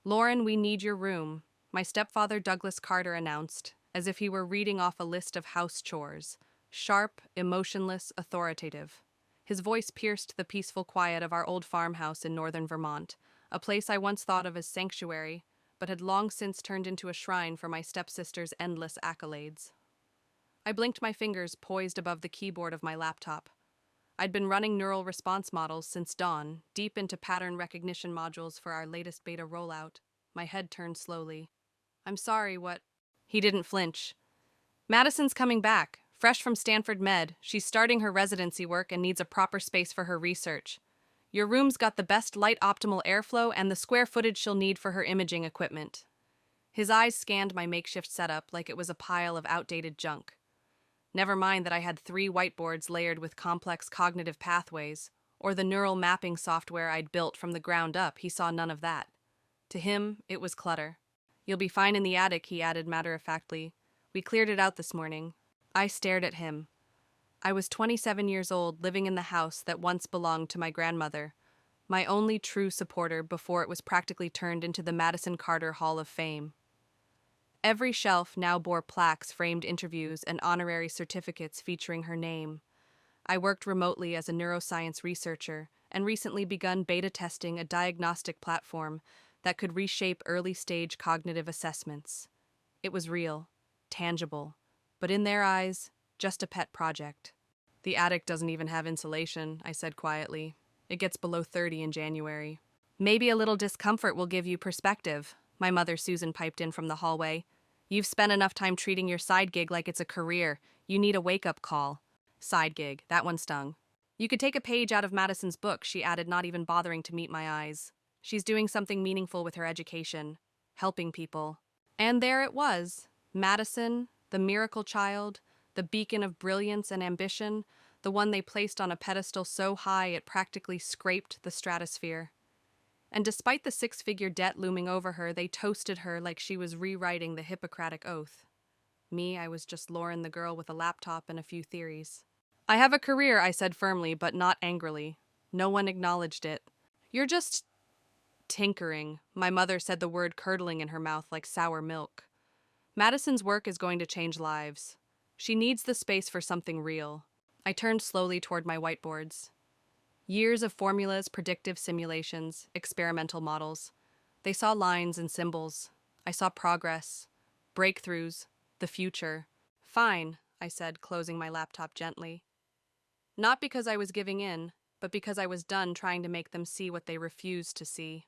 "Lauren, we need your room," my stepfather Douglas Carter announced, as if he were reading off a list of house chores. Sharp, emotionless, authoritative. His voice pierced the peaceful quiet of our old farmhouse in northern Vermont, a place I once thought of as sanctuary, but had long since turned into a shrine for my stepsister's endless accolades. I blinked my fingers poised above the keyboard of my laptop. I'd been running neural response models since dawn, deep into pattern recognition modules for our latest beta rollout. My head turned slowly. "I'm sorry, what?" He didn't flinch. "Madison's coming back, fresh from Stanford Med. She's starting her residency work and needs a proper space for her research. Your room's got the best light optimal airflow and the square footage she'll need for her imaging equipment." His eyes scanned my makeshift setup like it was a pile of outdated junk. Never mind that I had 3 whiteboards layered with complex cognitive pathways, or the neural mapping software I'd built from the ground up. He saw none of that. To him, it was clutter. "You'll be fine in the attic," he added matter-of-factly. "We cleared it out this morning." I stared at him. I was 27 years old, living in the house that once belonged to my grandmother, my only true supporter before it was practically turned into the Madison Carter Hall of Fame. Every shelf now bore plaques, framed interviews, and honorary certificates featuring her name. I worked remotely as a neuroscience researcher and recently begun beta testing a diagnostic platform that could reshape early-stage cognitive assessments. It was real, tangible, but in their eyes, just a pet project. "The attic doesn't even have insulation," I said quietly. "It gets below 30 in January." "Maybe a little discomfort will give you perspective," my mother Susan piped in from the hallway. "You've spent enough time treating your side gig like it's a career. You need a wake-up call." Side gig, that one stung. "You could take a page out of Madison's book," she added, not even bothering to meet my eyes. "She's doing something meaningful with her education, helping people." And there it was, Madison, the miracle child, the beacon of brilliance and ambition, the one they placed on a pedestal so high it practically scraped the stratosphere. And despite the 6-figure debt looming over her, they toasted her like she was rewriting the Hippocratic Oath. Me, I was just Lauren, the girl with a laptop and a few theories. "I have a career," I said firmly, but not angrily. No one acknowledged it. "You're just tinkering," my mother said, the word curdling in her mouth like sour milk. "Madison's work is going to change lives. She needs the space for something real." I turned slowly toward my whiteboards. Years of formulas, predictive simulations, experimental models. They saw lines and symbols. I saw progress, breakthroughs, the future. "Fine," I said, closing my laptop gently. Not because I was giving in, but because I was done trying to make them see what they refused to see.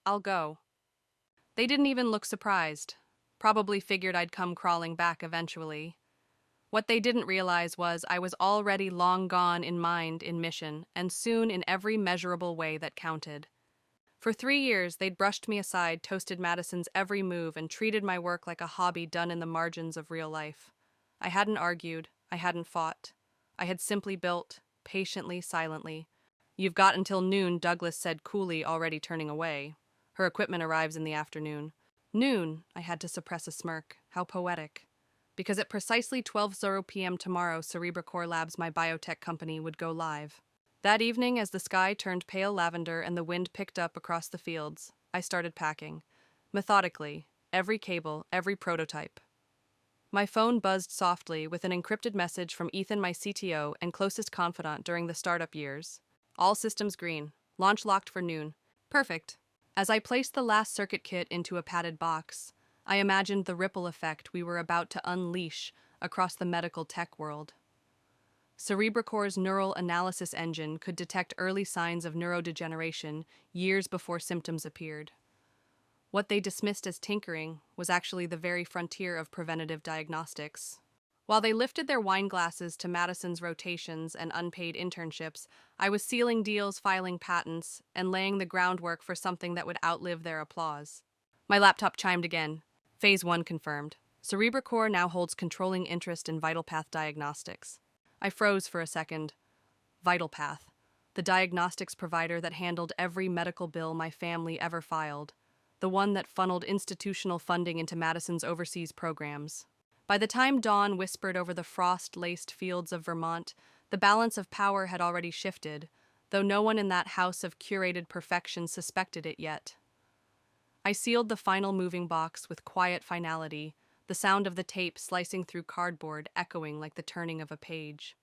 "I'll go." They didn't even look surprised. Probably figured I'd come crawling back eventually. What they didn't realize was I was already long gone in mind, in mission, and soon in every measurable way that counted. For 3 years, they'd brushed me aside, toasted Madison's every move, and treated my work like a hobby done in the margins of real life. I hadn't argued. I hadn't fought. I had simply built, patiently, silently. "You've got until noon," Douglas said coolly, already turning away. "Her equipment arrives in the afternoon." Noon, I had to suppress a smirk. How poetic. Because at precisely 12:00 p.m. tomorrow, CerebraCore Labs, my biotech company, would go live. That evening, as the sky turned pale lavender and the wind picked up across the fields, I started packing. Methodically, every cable, every prototype. My phone buzzed softly with an encrypted message from Ethan, my CTO and closest confidant during the startup years. "All systems green. Launch locked for noon." Perfect. As I placed the last circuit kit into a padded box, I imagined the ripple effect we were about to unleash across the medical tech world. CerebraCore's neural analysis engine could detect early signs of neurodegeneration years before symptoms appeared. What they dismissed as tinkering was actually the very frontier of preventative diagnostics. While they lifted their wine glasses to Madison's rotations and unpaid internships, I was sealing deals, filing patents, and laying the groundwork for something that would outlive their applause. My laptop chimed again. Phase 1 confirmed. CerebraCore now holds controlling interest in VitalPath Diagnostics. I froze for a second. VitalPath, the diagnostics provider that handled every medical bill my family ever filed, the one that funneled institutional funding into Madison's overseas programs. By the time dawn whispered over the frost-laced fields of Vermont, the balance of power had already shifted, though no one in that house of curated perfection suspected it yet. I sealed the final moving box with quiet finality, the sound of the tape slicing through cardboard echoing like the turning of a page.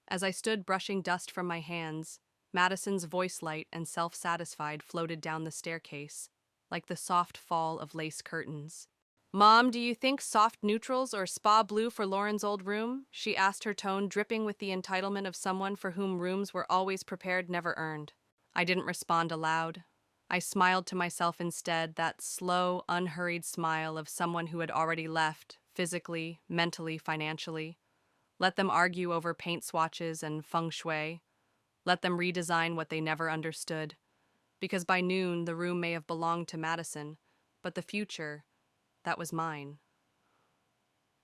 As I stood brushing dust from my hands, Madison's voice light and self-satisfied floated down the staircase, like the soft fall of lace curtains. "Mom, do you think soft neutrals or spa blue for Lauren's old room?" she asked, her tone dripping with the entitlement of someone for whom rooms were always prepared, never earned. I didn't respond aloud. I smiled to myself instead, that slow, unhurried smile of someone who had already left, physically, mentally, financially. Let them argue over paint swatches and feng shui. Let them redesign what they never understood. Because by noon, the room may have belonged to Madison, but the future, that was mine.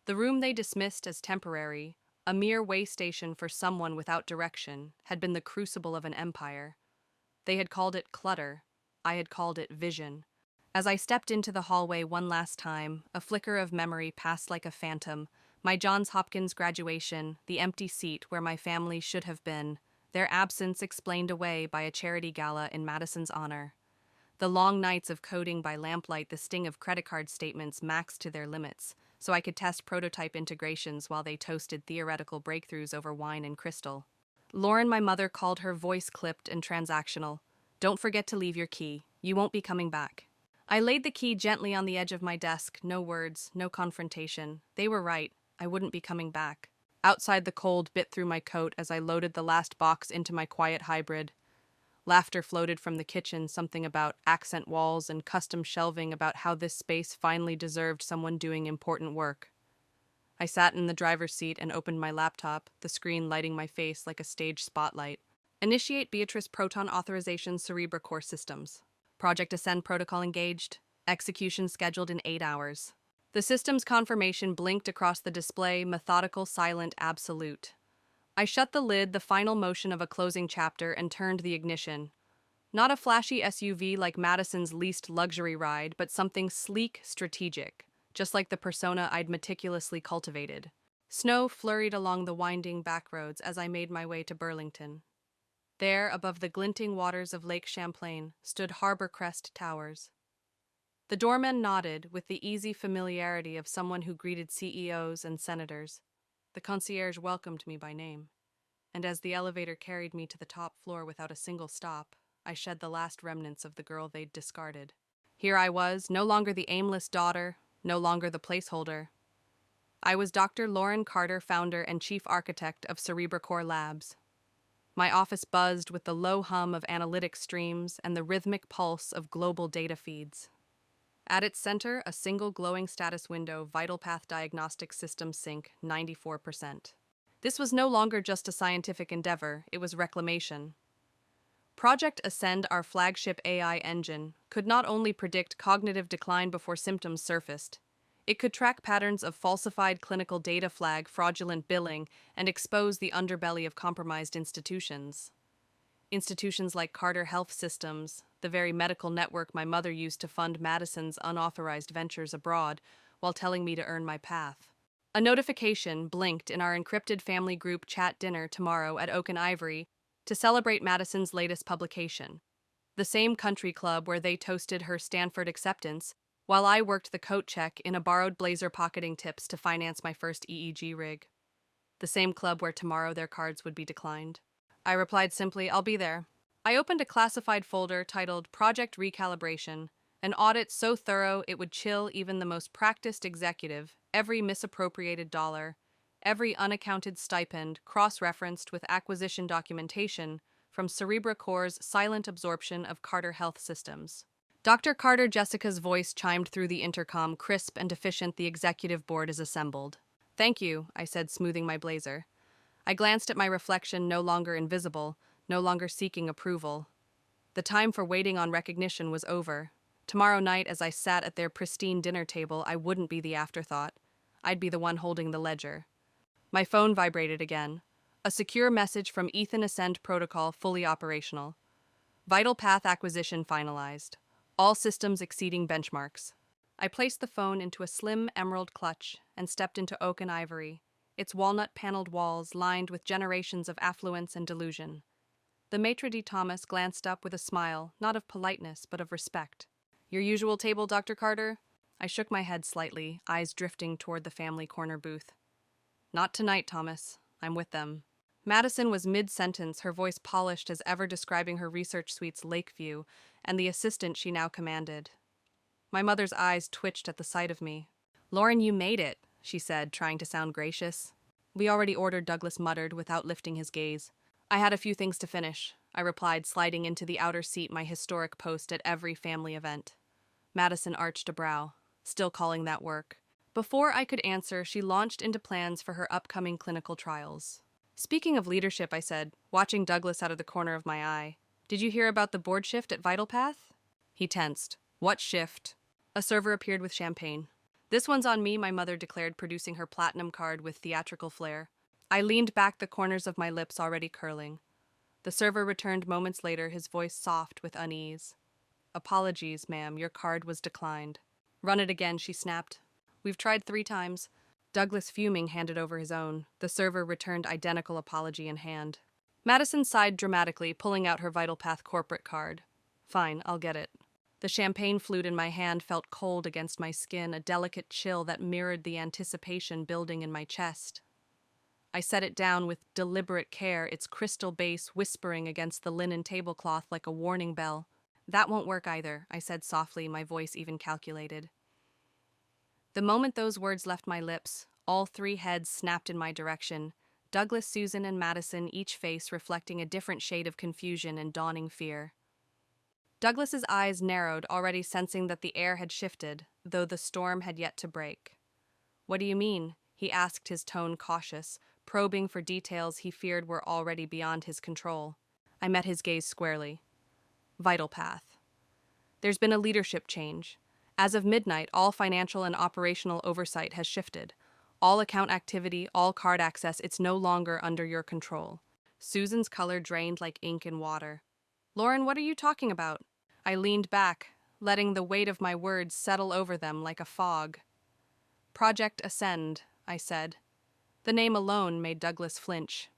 The room they dismissed as temporary, a mere way station for someone without direction, had been the crucible of an empire. They had called it clutter. I had called it vision. As I stepped into the hallway one last time, a flicker of memory passed like a phantom. My Johns Hopkins graduation, the empty seat where my family should have been, their absence explained away by a charity gala in Madison's honor. The long nights of coding by lamplight, the sting of credit card statements maxed to their limits, so I could test prototype integrations while they toasted theoretical breakthroughs over wine and crystal. Lauren, my mother, called her voice clipped and transactional. "Don't forget to leave your key. You won't be coming back." I laid the key gently on the edge of my desk, no words, no confrontation. They were right. I wouldn't be coming back. Outside, the cold bit through my coat as I loaded the last box into my quiet hybrid. Laughter floated from the kitchen, something about accent walls and custom shelving, about how this space finally deserved someone doing important work. I sat in the driver's seat and opened my laptop, the screen lighting my face like a stage spotlight. Initiate Beatrice Proton Authorization Cerebra Core Systems. Project Ascend protocol engaged. Execution scheduled in 8 hours. The system's confirmation blinked across the display, methodical, silent, absolute. I shut the lid, the final motion of a closing chapter, and turned the ignition. Not a flashy SUV like Madison's leased luxury ride, but something sleek, strategic, just like the persona I'd meticulously cultivated. Snow flurried along the winding back roads as I made my way to Burlington. There, above the glinting waters of Lake Champlain, stood Harbor Crest Towers. The doorman nodded with the easy familiarity of someone who greeted CEOs and senators. The concierge welcomed me by name. And as the elevator carried me to the top floor without a single stop, I shed the last remnants of the girl they'd discarded. Here I was, no longer the aimless daughter, no longer the placeholder. I was Dr. Lauren Carter, founder and chief architect of CerebraCore Labs. My office buzzed with the low hum of analytic streams and the rhythmic pulse of global data feeds. At its center, a single glowing status window, VitalPath Diagnostic System Sync, 94%. This was no longer just a scientific endeavor, it was reclamation. Project Ascend, our flagship AI engine, could not only predict cognitive decline before symptoms surfaced, it could track patterns of falsified clinical data, flag fraudulent billing, and expose the underbelly of compromised institutions. Institutions like Carter Health Systems, the very medical network my mother used to fund Madison's unauthorized ventures abroad while telling me to earn my path. A notification blinked in our encrypted family group chat dinner tomorrow at Oak and Ivory to celebrate Madison's latest publication, the same country club where they toasted her Stanford acceptance, while I worked the coat check in a borrowed blazer pocketing tips to finance my first EEG rig. The same club where tomorrow their cards would be declined. I replied simply, "I'll be there." I opened a classified folder titled Project Recalibration, an audit so thorough it would chill even the most practiced executive, every misappropriated dollar, every unaccounted stipend cross-referenced with acquisition documentation from CerebraCore's silent absorption of Carter Health Systems. Dr. Carter Jessica's voice chimed through the intercom, crisp and efficient. "The executive board is assembled." "Thank you," I said, smoothing my blazer. I glanced at my reflection, no longer invisible, no longer seeking approval. The time for waiting on recognition was over. Tomorrow night, as I sat at their pristine dinner table, I wouldn't be the afterthought. I'd be the one holding the ledger. My phone vibrated again. A secure message from Ethan Ascend Protocol fully operational. Vital path acquisition finalized. All systems exceeding benchmarks. I placed the phone into a slim emerald clutch and stepped into Oak and Ivory, its walnut-paneled walls lined with generations of affluence and delusion. The maitre d' Thomas glanced up with a smile, not of politeness, but of respect. Your usual table, Dr. Carter? I shook my head slightly, eyes drifting toward the family corner booth. Not tonight, Thomas. I'm with them. Madison was mid-sentence, her voice polished as ever, describing her research suite's lake view and the assistant she now commanded. My mother's eyes twitched at the sight of me. Lauren, you made it, she said, trying to sound gracious. We already ordered, Douglas muttered without lifting his gaze. I had a few things to finish, I replied, sliding into the outer seat, my historic post at every family event. Madison arched a brow, still calling that work. Before I could answer, she launched into plans for her upcoming clinical trials. Speaking of leadership, I said, watching Douglas out of the corner of my eye. Did you hear about the board shift at VitalPath? He tensed. What shift? A server appeared with champagne. This one's on me, my mother declared, producing her platinum card with theatrical flair. I leaned back, the corners of my lips already curling. The server returned moments later, his voice soft with unease. Apologies, ma'am, your card was declined. Run it again, she snapped. We've tried 3 times. Douglas, fuming, handed over his own. The server returned identical apology in hand. Madison sighed dramatically, pulling out her VitalPath corporate card. Fine, I'll get it. The champagne flute in my hand felt cold against my skin, a delicate chill that mirrored the anticipation building in my chest. I set it down with deliberate care, its crystal base whispering against the linen tablecloth like a warning bell. That won't work either, I said softly, my voice even calculated. The moment those words left my lips, all 3 heads snapped in my direction. Douglas, Susan, and Madison, each face reflecting a different shade of confusion and dawning fear. Douglas's eyes narrowed, already sensing that the air had shifted, though the storm had yet to break. What do you mean? He asked, his tone cautious, probing for details he feared were already beyond his control. I met his gaze squarely. VitalPath. There's been a leadership change. As of midnight, all financial and operational oversight has shifted. All account activity, all card access, it's no longer under your control. Susan's color drained like ink in water. Lauren, what are you talking about? I leaned back, letting the weight of my words settle over them like a fog. Project Ascend, I said. The name alone made Douglas flinch.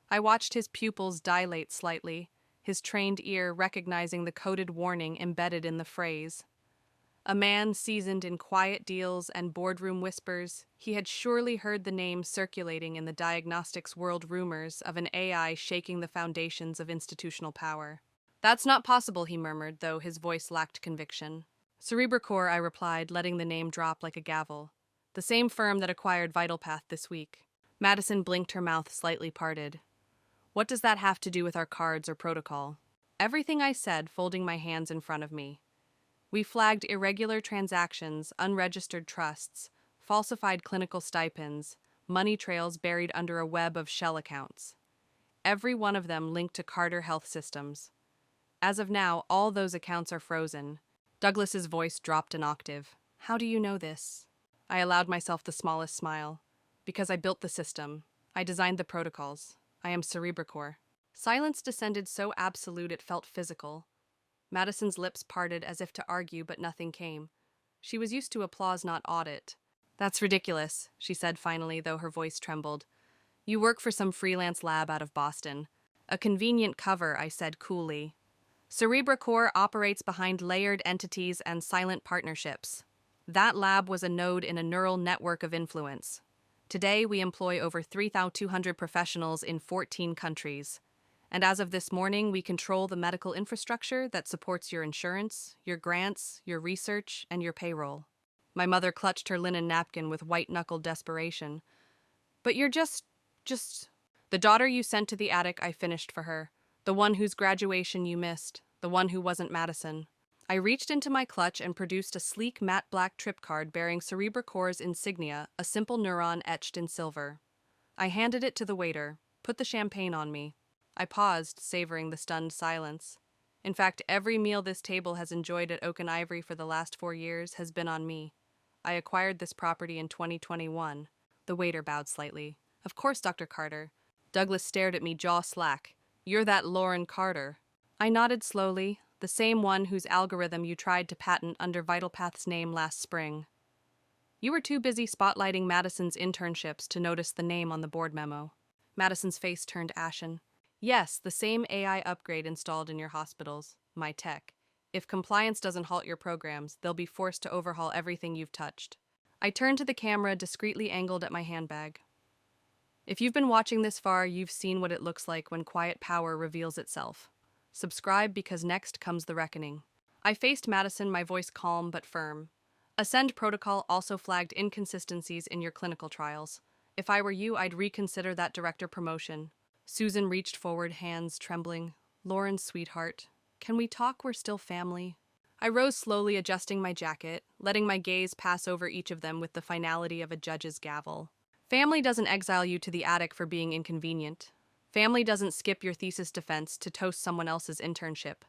I watched his pupils dilate slightly, his trained ear recognizing the coded warning embedded in the phrase. A man seasoned in quiet deals and boardroom whispers, he had surely heard the name circulating in the diagnostics world, rumors of an AI shaking the foundations of institutional power. That's not possible, he murmured, though his voice lacked conviction. Cerebracor, I replied, letting the name drop like a gavel. The same firm that acquired VitalPath this week. Madison blinked, her mouth slightly parted. What does that have to do with our cards or protocol? Everything, I said, folding my hands in front of me. We flagged irregular transactions, unregistered trusts, falsified clinical stipends, money trails buried under a web of shell accounts. Every one of them linked to Carter Health Systems. As of now, all those accounts are frozen. Douglas's voice dropped an octave. How do you know this? I allowed myself the smallest smile. Because I built the system. I designed the protocols. I am Cerebracor. Silence descended so absolute it felt physical. Madison's lips parted as if to argue, but nothing came. She was used to applause, not audit. That's ridiculous, she said finally, though her voice trembled. You work for some freelance lab out of Boston. A convenient cover, I said coolly. Cerebracor operates behind layered entities and silent partnerships. That lab was a node in a neural network of influence. Today, we employ over 3,200 professionals in 14 countries. And as of this morning, we control the medical infrastructure that supports your insurance, your grants, your research, and your payroll. My mother clutched her linen napkin with white-knuckled desperation. But you're just... The daughter you sent to the attic, I finished for her. The one whose graduation you missed. The one who wasn't Madison. I reached into my clutch and produced a sleek matte black trip card bearing Cerebracor's insignia, a simple neuron etched in silver. I handed it to the waiter. Put the champagne on me. I paused, savoring the stunned silence. In fact, every meal this table has enjoyed at Oak and Ivory for the last 4 years has been on me. I acquired this property in 2021. The waiter bowed slightly. Of course, Dr. Carter. Douglas stared at me, jaw slack. You're that Lauren Carter. I nodded slowly, the same one whose algorithm you tried to patent under VitalPath's name last spring. You were too busy spotlighting Madison's internships to notice the name on the board memo. Madison's face turned ashen. Yes, the same AI upgrade installed in your hospitals. My tech. If compliance doesn't halt your programs, they'll be forced to overhaul everything you've touched. I turned to the camera discreetly angled at my handbag. If you've been watching this far, you've seen what it looks like when quiet power reveals itself. Subscribe because next comes the reckoning. I faced Madison, my voice calm but firm. Ascend protocol also flagged inconsistencies in your clinical trials. If I were you, I'd reconsider that director promotion. Susan reached forward, hands trembling. Lauren, sweetheart, can we talk? We're still family. I rose slowly, adjusting my jacket, letting my gaze pass over each of them with the finality of a judge's gavel. Family doesn't exile you to the attic for being inconvenient. Family doesn't skip your thesis defense to toast someone else's internship.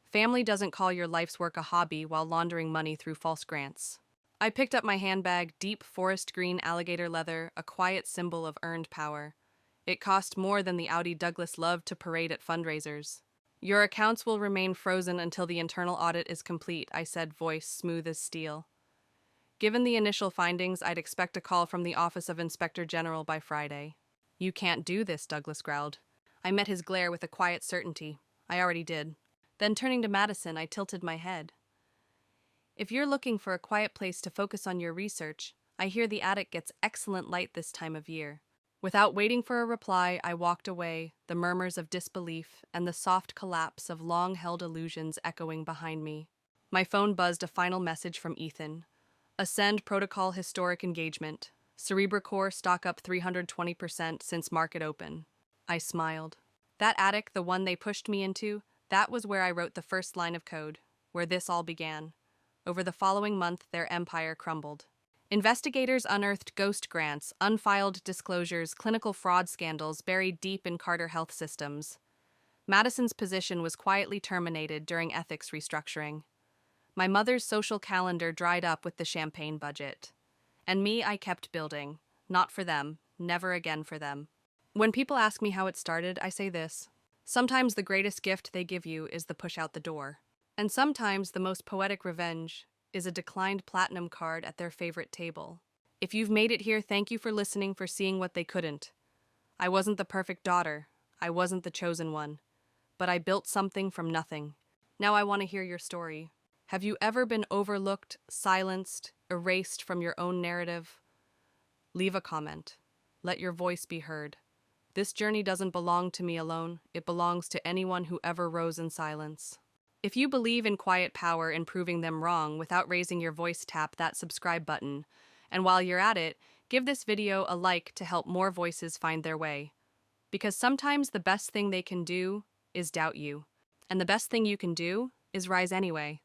Family doesn't call your life's work a hobby while laundering money through false grants. I picked up my handbag, deep forest green alligator leather, a quiet symbol of earned power. It cost more than the Audi Douglas loved to parade at fundraisers. Your accounts will remain frozen until the internal audit is complete, I said, voice smooth as steel. Given the initial findings, I'd expect a call from the Office of Inspector General by Friday. You can't do this, Douglas growled. I met his glare with a quiet certainty. I already did. Then turning to Madison, I tilted my head. If you're looking for a quiet place to focus on your research, I hear the attic gets excellent light this time of year. Without waiting for a reply, I walked away, the murmurs of disbelief and the soft collapse of long-held illusions echoing behind me. My phone buzzed a final message from Ethan. Ascend protocol historic engagement. CerebraCore stock up 320% since market open. I smiled. That attic, the one they pushed me into, that was where I wrote the first line of code, where this all began. Over the following month, their empire crumbled. Investigators unearthed ghost grants, unfiled disclosures, clinical fraud scandals buried deep in Carter Health Systems. Madison's position was quietly terminated during ethics restructuring. My mother's social calendar dried up with the champagne budget. And me, I kept building. Not for them, never again for them. When people ask me how it started, I say this. Sometimes the greatest gift they give you is the push out the door. And sometimes the most poetic revenge is a declined platinum card at their favorite table. If you've made it here, thank you for listening, for seeing what they couldn't. I wasn't the perfect daughter. I wasn't the chosen one. But I built something from nothing. Now I want to hear your story. Have you ever been overlooked, silenced, erased from your own narrative? Leave a comment. Let your voice be heard. This journey doesn't belong to me alone. It belongs to anyone who ever rose in silence. If you believe in quiet power in proving them wrong without raising your voice, tap that subscribe button. And while you're at it, give this video a like to help more voices find their way. Because sometimes the best thing they can do is doubt you. And the best thing you can do is rise anyway.